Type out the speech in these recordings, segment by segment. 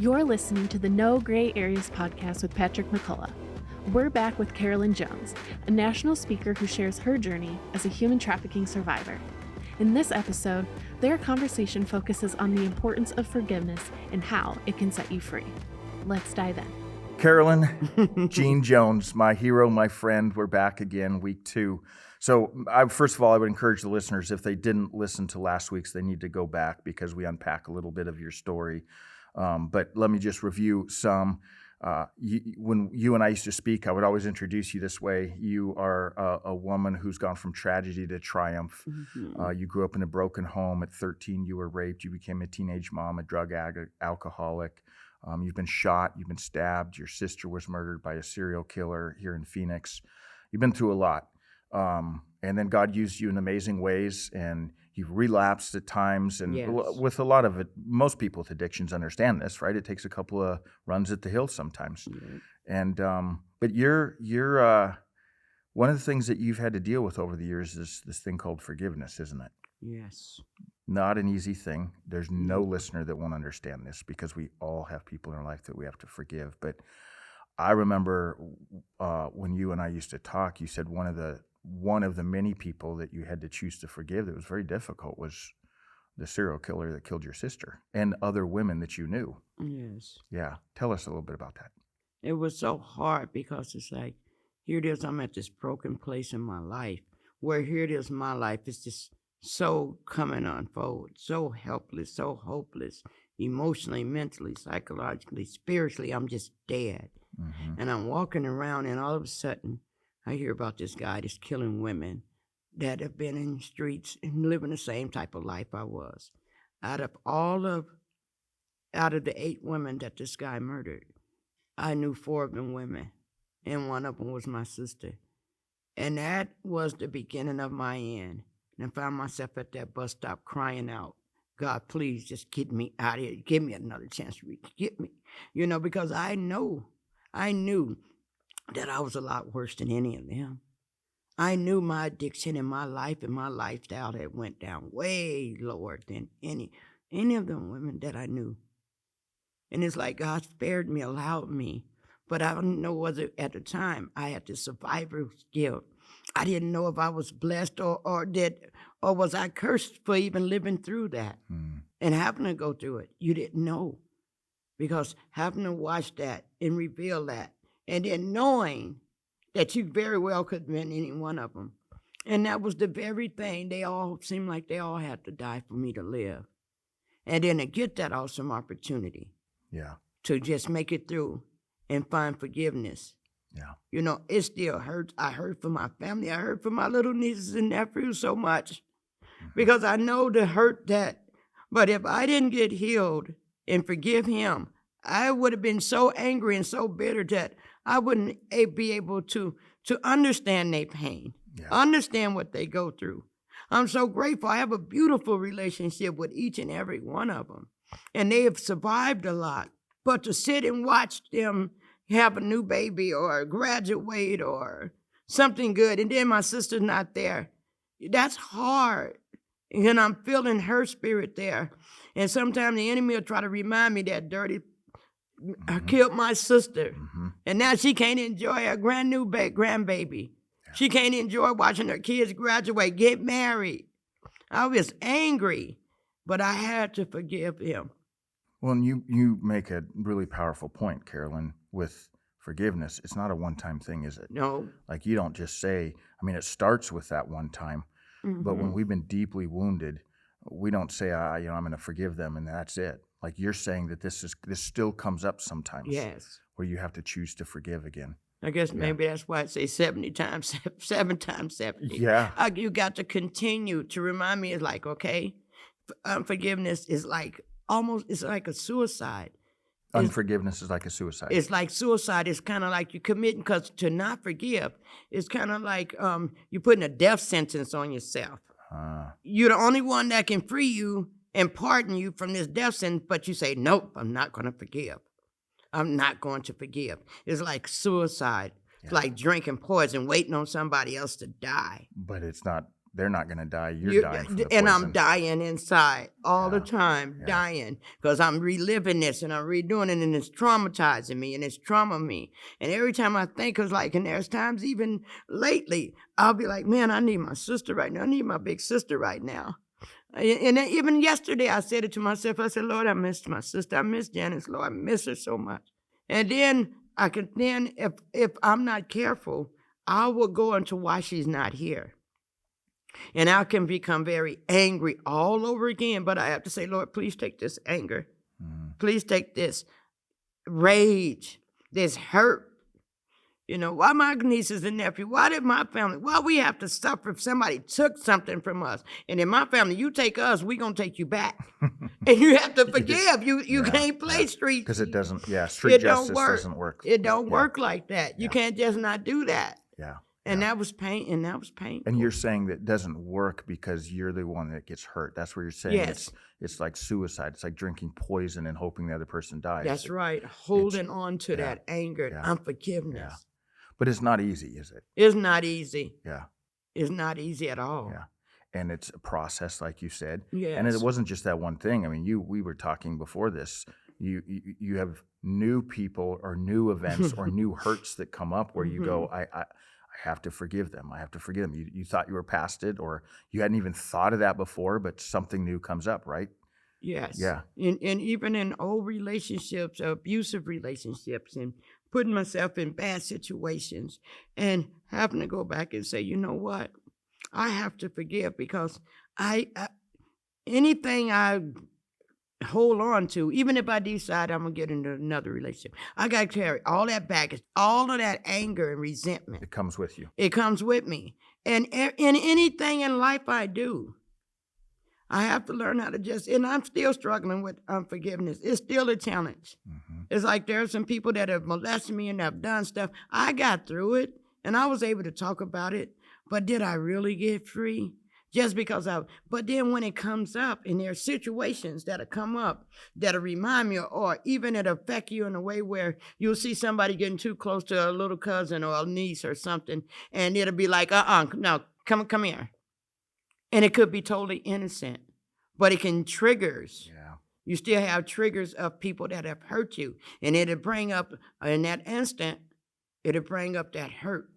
You're listening to the No Gray Areas podcast with Patrick McCullough. We're back with Carolyn Jones, a national speaker who shares her journey as a human trafficking survivor. In this episode, their conversation focuses on the importance of forgiveness and how it can set you free. Let's dive in. Carolyn Jean Jones, my hero, my friend, we're back again, week 2. So first of all, I would encourage the listeners, if they didn't listen to last week's, they need to go back because we unpack a little bit of your story. But let me just review some. When you and I used to speak, I would always introduce you this way. You are a woman who's gone from tragedy to triumph. Mm-hmm. You grew up in a broken home. At 13, you were raped. You became a teenage mom, a drug alcoholic. You've been shot. You've been stabbed. Your sister was murdered by a serial killer here in Phoenix. You've been through a lot. And then God used you in amazing ways, and you've relapsed at times. And with a lot of it, most people with addictions understand this, right? It takes a couple of runs at the hill sometimes. Mm-hmm. And but you're one of the things that you've had to deal with over the years is this thing called forgiveness, isn't it? Yes. Not an easy thing. There's no listener that won't understand this because we all have people in our life that we have to forgive. But I remember when you and I used to talk, you said one of the many people that you had to choose to forgive that was very difficult was the serial killer that killed your sister and other women that you knew. Yes. Yeah. Tell us a little bit about that. It was so hard because it's like, here it is, I'm at this broken place in my life where here it is, my life is just so coming unfold, so helpless, so hopeless, emotionally, mentally, psychologically, spiritually, I'm just dead. Mm-hmm. And I'm walking around and all of a sudden, I hear about this guy that's killing women that have been in the streets and living the same type of life I was. Out of the 8 women that this guy murdered, I knew 4 of them women, and one of them was my sister. And that was the beginning of my end. And I found myself at that bus stop crying out, God, please just get me out of here. Give me another chance to get me. Because I knew that I was a lot worse than any of them. I knew my addiction in my life and my lifestyle had went down way lower than any of them women that I knew. And it's like God spared me, allowed me. But I didn't know whether at the time I had the survivor's guilt. I didn't know if I was blessed or was I cursed for even living through that and having to go through it. You didn't know. Because having to watch that and reveal that, and then knowing that you very well could have been any one of them. And that was the very thing. They all seemed like they all had to die for me to live. And then to get that awesome opportunity to just make it through and find forgiveness. Yeah. It still hurts. I hurt for my family. I hurt for my little nieces and nephews so much because I know the hurt that. But if I didn't get healed and forgive him, I would have been so angry and so bitter that I wouldn't be able to understand their pain, understand what they go through. I'm so grateful. I have a beautiful relationship with each and every one of them, and they have survived a lot. But to sit and watch them have a new baby or graduate or something good, and then my sister's not there, that's hard. And I'm feeling her spirit there. And sometimes the enemy will try to remind me that dirty, I killed my sister. Mm-hmm. And now she can't enjoy her grandbaby. Yeah. She can't enjoy watching her kids graduate, get married. I was angry, but I had to forgive him. Well, and you make a really powerful point, Carolyn, with forgiveness. It's not a one-time thing, is it? No. Like you don't just say, it starts with that one time. Mm-hmm. But when we've been deeply wounded, we don't say, I'm going to forgive them and that's it. Like you're saying that this still comes up sometimes. Yes. Where you have to choose to forgive again. I guess maybe that's why I say 7 times 70. Yeah. You got to continue to remind me. It's like, okay, unforgiveness is like it's like a suicide. Unforgiveness is like a suicide. It's like suicide. It's kind of like you committing, because to not forgive is kind of like you're putting a death sentence on yourself. You're the only one that can free you and pardon you from this death sentence, but you say, nope, I'm not going to forgive. I'm not going to forgive. It's like suicide. Yeah. It's like drinking poison, waiting on somebody else to die. But it's not they're not going to die. You're dying from the and poison. I'm dying inside all the Yeah. time, dying because I'm reliving this and I'm redoing it, and it's traumatizing me and it's trauma me. And every time I think, and there's times even lately, I'll be like, man, I need my sister right now. I need my big sister right now. And even yesterday, I said it to myself. I said, Lord, I miss my sister. I miss Janice. Lord, I miss her so much. And then if I'm not careful, I will go into why she's not here. And I can become very angry all over again. But I have to say, Lord, please take this anger. Please take this rage, this hurt. Why my nieces and nephews? Why did my family? Why we have to suffer if somebody took something from us? And in my family, you take us, we gonna take you back, and you have to forgive. You can't play street because it doesn't. Yeah, street justice doesn't work. It don't work like that. You can't just not do that. Yeah. And that was pain. And that was painful. And you're saying that doesn't work because you're the one that gets hurt. That's what you're saying. Yes. It's like suicide. It's like drinking poison and hoping the other person dies. That's right. Holding on to that anger and unforgiveness. Yeah. But it's not easy, is it? It's not easy. Yeah. It's not easy at all. Yeah. And it's a process, like you said. Yes. And it wasn't just that one thing. I mean, we were talking before this. You have new people or new events or new hurts that come up where you go, I have to forgive them. I have to forgive them. You thought you were past it, or you hadn't even thought of that before, but something new comes up, right? Yes. Yeah. And even in old relationships, abusive relationships, and putting myself in bad situations and having to go back and say, you know what? I have to forgive because anything I hold on to, even if I decide I'm going to get into another relationship, I got to carry all that baggage, all of that anger and resentment. It comes with you. It comes with me. And in anything in life I do, I have to learn how to and I'm still struggling with unforgiveness. It's still a challenge. It's like there are some people that have molested me and have done stuff. I got through it and I was able to talk about it, but did I really get free? Just because but then when it comes up and there are situations that'll come up that'll remind me, or even it'll affect you in a way where you'll see somebody getting too close to a little cousin or a niece or something, and it'll be like, no, come here. And it could be totally innocent, but it can triggers. Yeah. You still have triggers of people that have hurt you. And it'll bring up, in that instant, it'll bring up that hurt,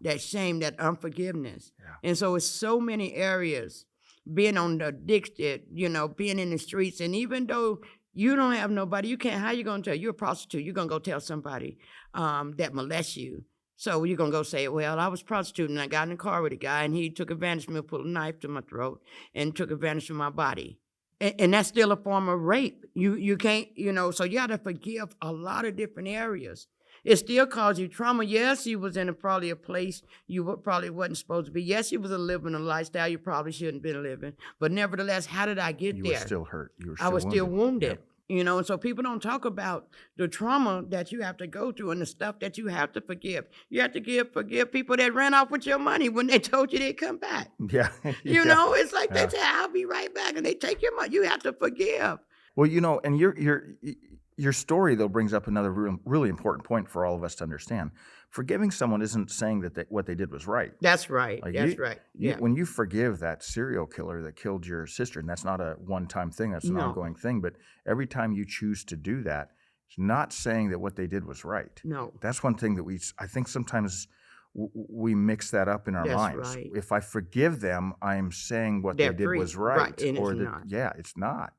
that shame, that unforgiveness. Yeah. And so it's so many areas, being on the addicted, being in the streets. And even though you don't have nobody, how you going to tell? You're a prostitute. You're going to go tell somebody that molests you. So you're going to go say, well, I was prostituting and I got in the car with a guy and he took advantage of me, pulled a knife to my throat and took advantage of my body. And that's still a form of rape. You can't, so you got to forgive a lot of different areas. It still caused you trauma. Yes, you was in probably a place you probably wasn't supposed to be. Yes, you was living a lifestyle you probably shouldn't have been living. But nevertheless, how did I get there? You were still hurt. I was still wounded. Yep. And so people don't talk about the trauma that you have to go through and the stuff that you have to forgive. You have to forgive people that ran off with your money when they told you they'd come back. Yeah. It's like they say, I'll be right back, and they take your money. You have to forgive. Well, and your story, though, brings up another really important point for all of us to understand. Forgiving someone isn't saying that what they did was right. That's right. That's right. Yeah. When you forgive that serial killer that killed your sister, and that's not a one-time thing, that's an ongoing thing, but every time you choose to do that, it's not saying that what they did was right. No. That's one thing that I think sometimes we mix that up in our minds. Right. If I forgive them, I'm saying what they did was right. And it's not. Yeah, it's not.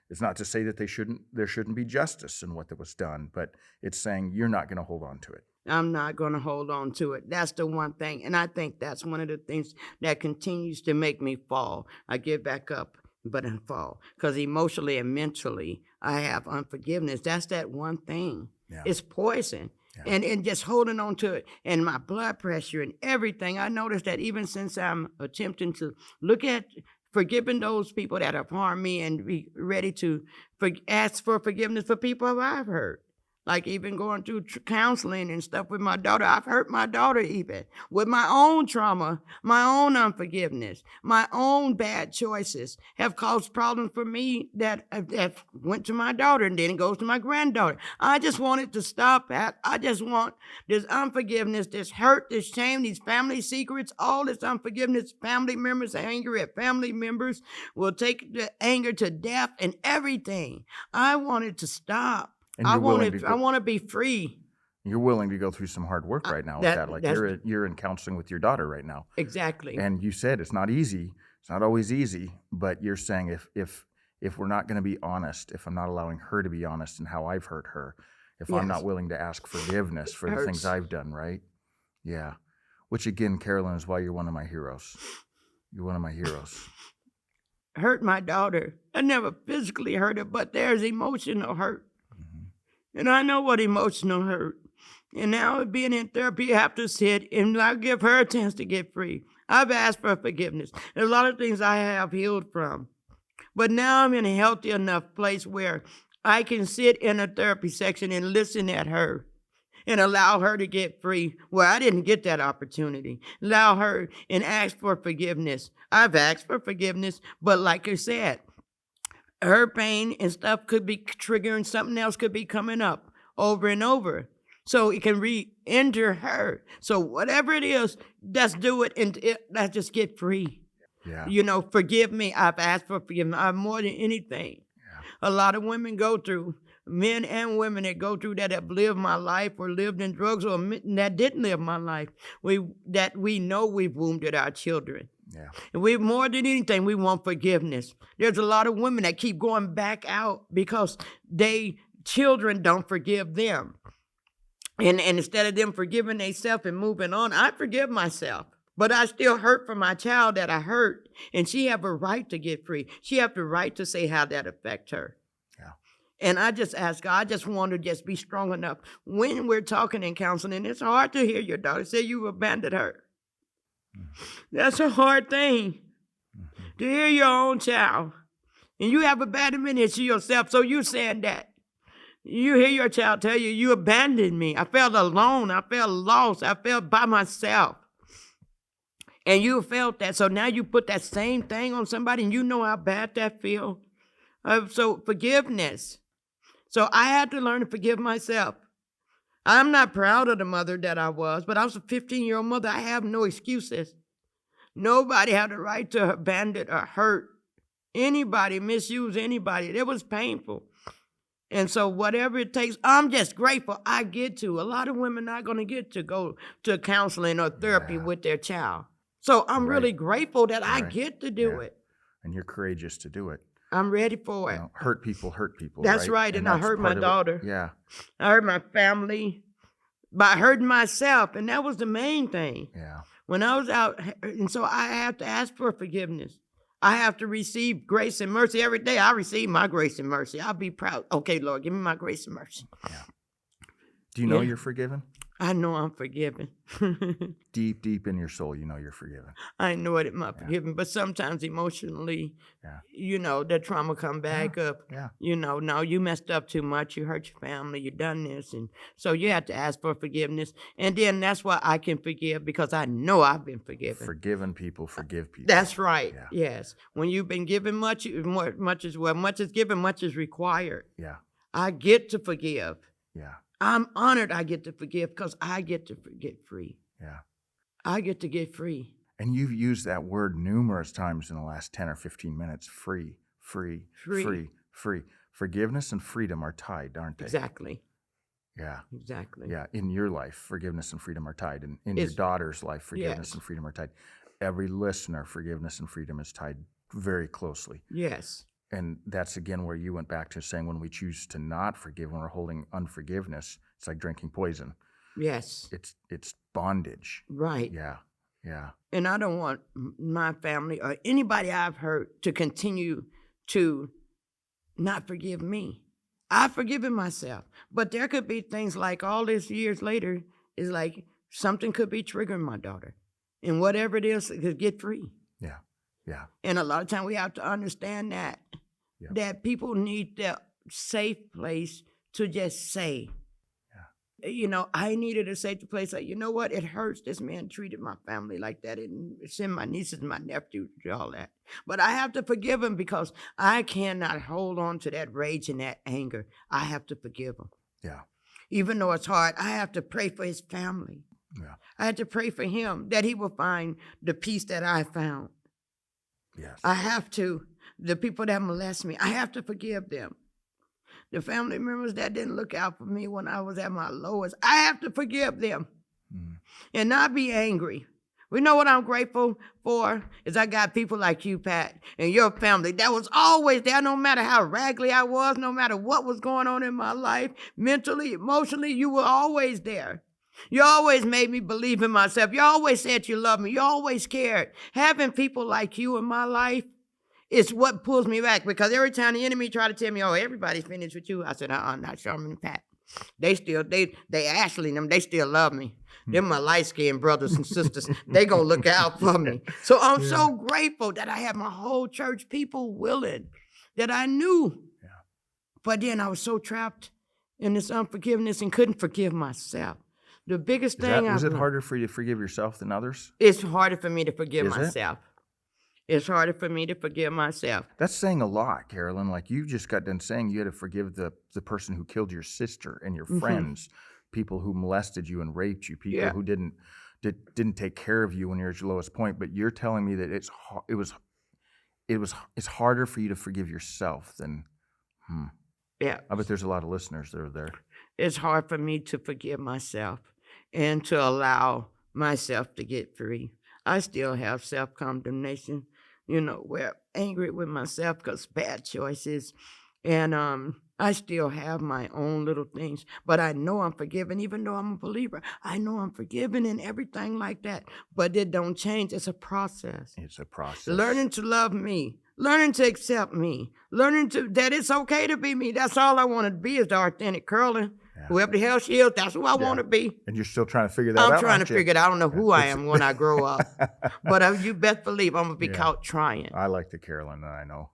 It's not to say that there shouldn't be justice in what that was done, but it's saying you're not going to hold on to it. I'm not going to hold on to it. That's the one thing. And I think that's one of the things that continues to make me fall. I get back up, but I fall. Because emotionally and mentally, I have unforgiveness. That's that one thing. Yeah. It's poison. Yeah. And just holding on to it. And my blood pressure and everything. I noticed that even since I'm attempting to look at forgiving those people that have harmed me and be ready to ask for forgiveness for people I've hurt. Like even going through counseling and stuff with my daughter. I've hurt my daughter even with my own trauma, my own unforgiveness, my own bad choices have caused problems for me that went to my daughter and then it goes to my granddaughter. I just want it to stop at. I just want this unforgiveness, this hurt, this shame, these family secrets, all this unforgiveness, family members angry at family members will take the anger to death and everything. I want it to stop. And I want to be free. You're willing to go through some hard work right now with that. Like you're in counseling with your daughter right now. Exactly. And you said it's not easy. It's not always easy, but you're saying if we're not going to be honest, if I'm not allowing her to be honest in how I've hurt her, if I'm not willing to ask forgiveness for the things I've done, right? Yeah. Which again, Carolyn, is why you're one of my heroes. You're one of my heroes. Hurt my daughter. I never physically hurt her, but there's emotional hurt. And I know what emotional hurt. And now being in therapy, you have to sit and I give her a chance to get free. I've asked for forgiveness. There's a lot of things I have healed from. But now I'm in a healthy enough place where I can sit in a therapy section and listen at her and allow her to get free. Well, I didn't get that opportunity. Allow her and ask for forgiveness. I've asked for forgiveness, but like I said, her pain and stuff could be triggering something else could be coming up over and over. So it can re-injure her. So whatever it is, let's do it and let's just get free. Yeah. Forgive me. I've asked for forgiveness. More than anything. Yeah. A lot of women go through, men and women that go through that have lived my life or lived in drugs or that didn't live my life. We know we've wounded our children. Yeah. And we more than anything, we want forgiveness. There's a lot of women that keep going back out because children don't forgive them. And instead of them forgiving themselves and moving on, I forgive myself. But I still hurt for my child that I hurt. And she have a right to get free. She have the right to say how that affects her. Yeah. And I just ask God, I just want to just be strong enough. When we're talking in counseling, it's hard to hear your daughter say you abandoned her. That's a hard thing to hear your own child. And you have abandonment issue yourself, so you're saying that. You hear your child tell you, you abandoned me. I felt alone. I felt lost. I felt by myself. And you felt that. So now you put that same thing on somebody and you know how bad that feels. So forgiveness. So I had to learn to forgive myself. I'm not proud of the mother that I was, but I was a 15-year-old mother. I have no excuses. Nobody had the right to abandon or hurt anybody, misuse anybody. It was painful. And so whatever it takes, I'm just grateful I get to. A lot of women not going to get to go to counseling or therapy with their child. So I'm really grateful that I get to do it. And you're courageous to do it. I'm ready for it. Hurt people. That's right. And I hurt my daughter. Yeah. I hurt my family by hurting myself. And that was the main thing. Yeah. When I was out, and so I have to ask for forgiveness. I have to receive grace and mercy every day. I receive my grace and mercy. I'll be proud. Okay, Lord, give me my grace and mercy. Yeah. Do you know you're forgiven? I know I'm forgiven. Deep, deep in your soul, you know you're forgiven. I know it, I'm forgiven. But sometimes emotionally, the trauma come back up. Yeah. No, you messed up too much. You hurt your family. You done this. And so you have to ask for forgiveness. And then that's why I can forgive, because I know I've been forgiven. Forgiven people forgive people. That's right. Yeah. Yes. When you've been given much is given, much is required. Yeah. I get to forgive. Yeah. I'm honored I get to forgive because I get to get free. Yeah. I get to get free. And you've used that word numerous times in the last 10 or 15 minutes. Free, free, free, free, free. Forgiveness and freedom are tied, aren't they? Exactly. Yeah. Exactly. Yeah. In your life, forgiveness and freedom are tied. And in your daughter's life, forgiveness and freedom are tied. Every listener, forgiveness and freedom is tied very closely. Yes. And that's, again, where you went back to saying when we choose to not forgive, when we're holding unforgiveness, it's like drinking poison. Yes. It's bondage. Right. Yeah. Yeah. And I don't want my family or anybody I've hurt to continue to not forgive me. I've forgiven myself. But there could be things like all these years later, is like something could be triggering my daughter. And whatever it is, it could get free. Yeah. Yeah. And a lot of time we have to understand that people need that safe place to just say, I needed a safe place. Like, you know what? It hurts. This man treated my family like that and send my nieces and my nephews to all that. But I have to forgive him because I cannot hold on to that rage and that anger. I have to forgive him. Yeah. Even though it's hard, I have to pray for his family. Yeah. I had to pray for him that he will find the peace that I found. Yes. I have to. The people that molest me, I have to forgive them. The family members that didn't look out for me when I was at my lowest, I have to forgive them and not be angry. We know what I'm grateful for is I got people like you, Pat, and your family that was always there no matter how raggedy I was, no matter what was going on in my life, mentally, emotionally, you were always there. You always made me believe in myself. You always said you loved me. You always cared. Having people like you in my life is what pulls me back, because every time the enemy try to tell me, oh, everybody's finished with you, I said, not Sherman and Pat. They Ashley and them, they still love me. They're my light-skinned brothers and sisters. They gonna look out for me. So I'm so grateful that I had my whole church people willing, that I knew. Yeah. But then I was so trapped in this unforgiveness and couldn't forgive myself. The biggest thing was it harder for you to forgive yourself than others? It's harder for me to forgive myself. It's harder for me to forgive myself. That's saying a lot, Carolyn. Like, you just got done saying you had to forgive the person who killed your sister and your friends, people who molested you and raped you, people who didn't take care of you when you're at your lowest point. But you're telling me that it's harder for you to forgive yourself than. Yeah. I bet there's a lot of listeners that are there. It's hard for me to forgive myself and to allow myself to get free. I still have self-condemnation, where I'm angry with myself because bad choices. And I still have my own little things, but I know I'm forgiven, even though I'm a believer. I know I'm forgiven and everything like that, but it don't change. It's a process. It's a process. Learning to love me, learning to accept me, learning that it's okay to be me. That's all I want to be, is the authentic Carolyn. Yeah. Whoever the hell she is, that's who I want to be. And you're still trying to figure that out? I'm trying to figure it out. I don't know who I am when I grow up. But you best believe I'm going to be caught trying. I like the Carolyn that I know.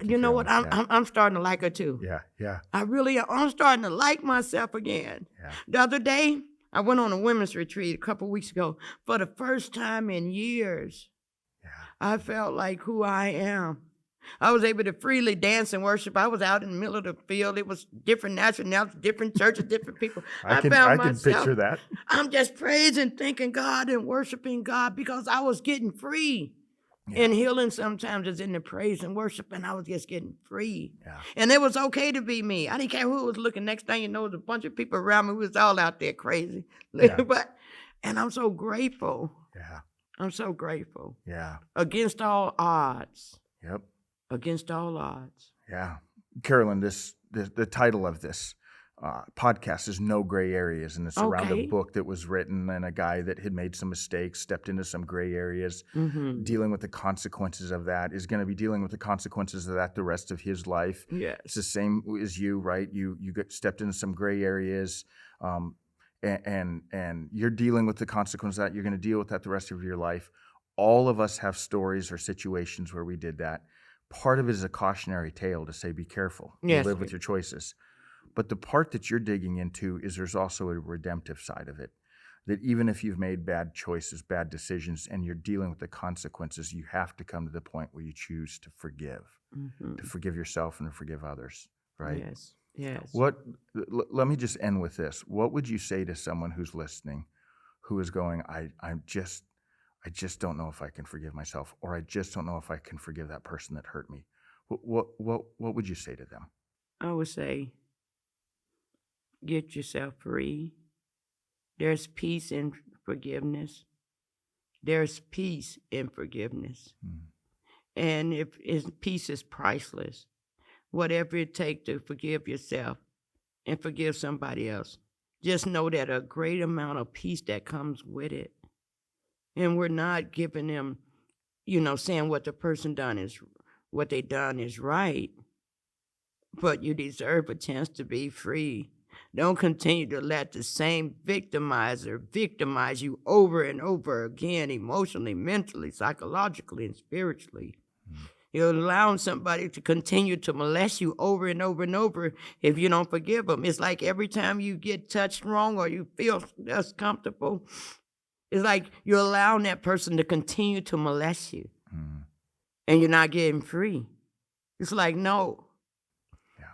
You know what? I'm starting to like her too. Yeah. I'm starting to like myself again. Yeah. The other day, I went on a women's retreat a couple of weeks ago. For the first time in years, I felt like who I am. I was able to freely dance and worship. I was out in the middle of the field. It was different nationalities, different churches, different people. I can picture that. I'm just praising, thanking God and worshiping God because I was getting free. Yeah. And healing sometimes is in the praise and worship, and I was just getting free. Yeah. And it was okay to be me. I didn't care who was looking. Next thing you know, there was a bunch of people around me. We was all out there crazy. Yeah. And I'm so grateful. Yeah. I'm so grateful. Yeah. Against all odds. Yep. Against all odds. Yeah. Carolyn, the title of this podcast is No Gray Areas, and it's around a book that was written, and a guy that had made some mistakes, stepped into some gray areas, dealing with the consequences of that, is going to be dealing with the consequences of that the rest of his life. Yes. It's the same as you, right? You stepped into some gray areas, and you're dealing with the consequences of that. You're going to deal with that the rest of your life. All of us have stories or situations where we did that. Part of it is a cautionary tale to say, be careful. Yes. Live with your choices. But the part that you're digging into is there's also a redemptive side of it. That even if you've made bad choices, bad decisions, and you're dealing with the consequences, you have to come to the point where you choose to forgive. To forgive yourself and to forgive others, right? Yes. Let me just end with this. What would you say to someone who's listening, who is going, I just don't know if I can forgive myself, or I just don't know if I can forgive that person that hurt me? What would you say to them? I would say, get yourself free. There's peace in forgiveness. There's peace in forgiveness. And peace is priceless. Whatever it takes to forgive yourself and forgive somebody else, just know that a great amount of peace that comes with it. And we're not giving them, saying what the person what they done is right. But you deserve a chance to be free. Don't continue to let the same victimizer victimize you over and over again, emotionally, mentally, psychologically, and spiritually. You're allowing somebody to continue to molest you over and over and over if you don't forgive them. It's like every time you get touched wrong or you feel uncomfortable, it's like you're allowing that person to continue to molest you. And you're not getting free. It's like, no,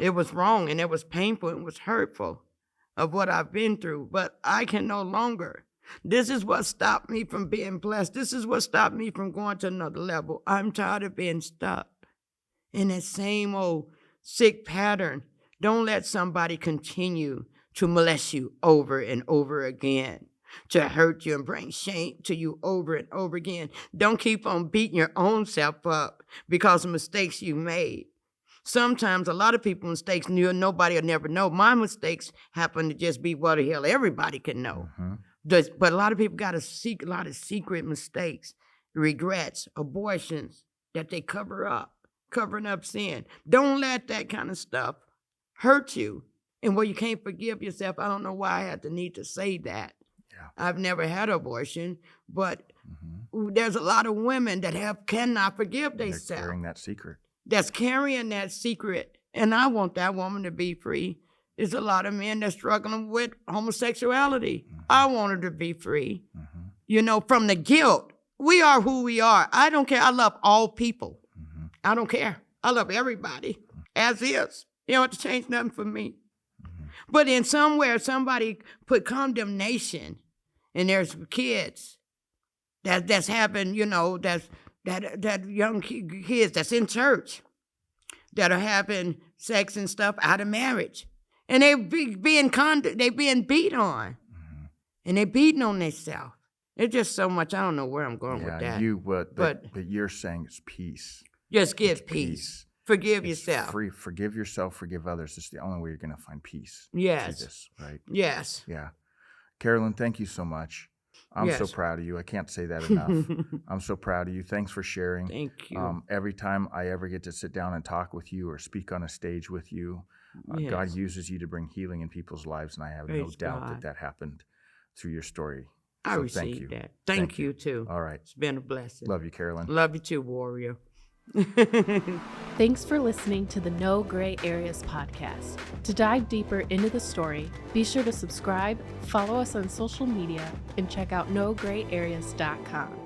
it was wrong and it was painful and it was hurtful of what I've been through, but I can no longer. This is what stopped me from being blessed. This is what stopped me from going to another level. I'm tired of being stuck in that same old sick pattern. Don't let somebody continue to molest you over and over again, to hurt you and bring shame to you over and over again. Don't keep on beating your own self up because of mistakes you made. Sometimes a lot of people's mistakes, nobody will never know. My mistakes happen to just be what the hell everybody can know. But a lot of people got a lot of secret mistakes, regrets, abortions that they covering up sin. Don't let that kind of stuff hurt you. And where you can't forgive yourself, I don't know why I had the need to say that. I've never had an abortion, but there's a lot of women that cannot forgive themselves. They're carrying that secret. That's carrying that secret. And I want that woman to be free. There's a lot of men that's struggling with homosexuality. I want her to be free. You know, from the guilt. We are who we are. I don't care. I love all people. I don't care. I love everybody as is. You don't have to change nothing for me. But in somewhere, somebody put condemnation, and there's kids that's having, you know, that young kids that's in church that are having sex and stuff out of marriage. And they being beat on. And they beating on themselves. It's just so much. I don't know where I'm going with that. But you're saying it's peace. Just give peace. Forgive yourself. Forgive yourself, forgive others. It's the only way you're going to find peace. Yes. Through this, right? Yes. Yeah. Carolyn, thank you so much. I'm so proud of you. I can't say that enough. I'm so proud of you. Thanks for sharing. Thank you. Every time I ever get to sit down and talk with you or speak on a stage with you, God uses you to bring healing in people's lives, and I have no doubt that happened through your story. I received that. Thank you, too. All right. It's been a blessing. Love you, Carolyn. Love you, too, warrior. Thanks for listening to the No Gray Areas podcast. To dive deeper into the story, be sure to subscribe, follow us on social media, and check out nograyAreas.com.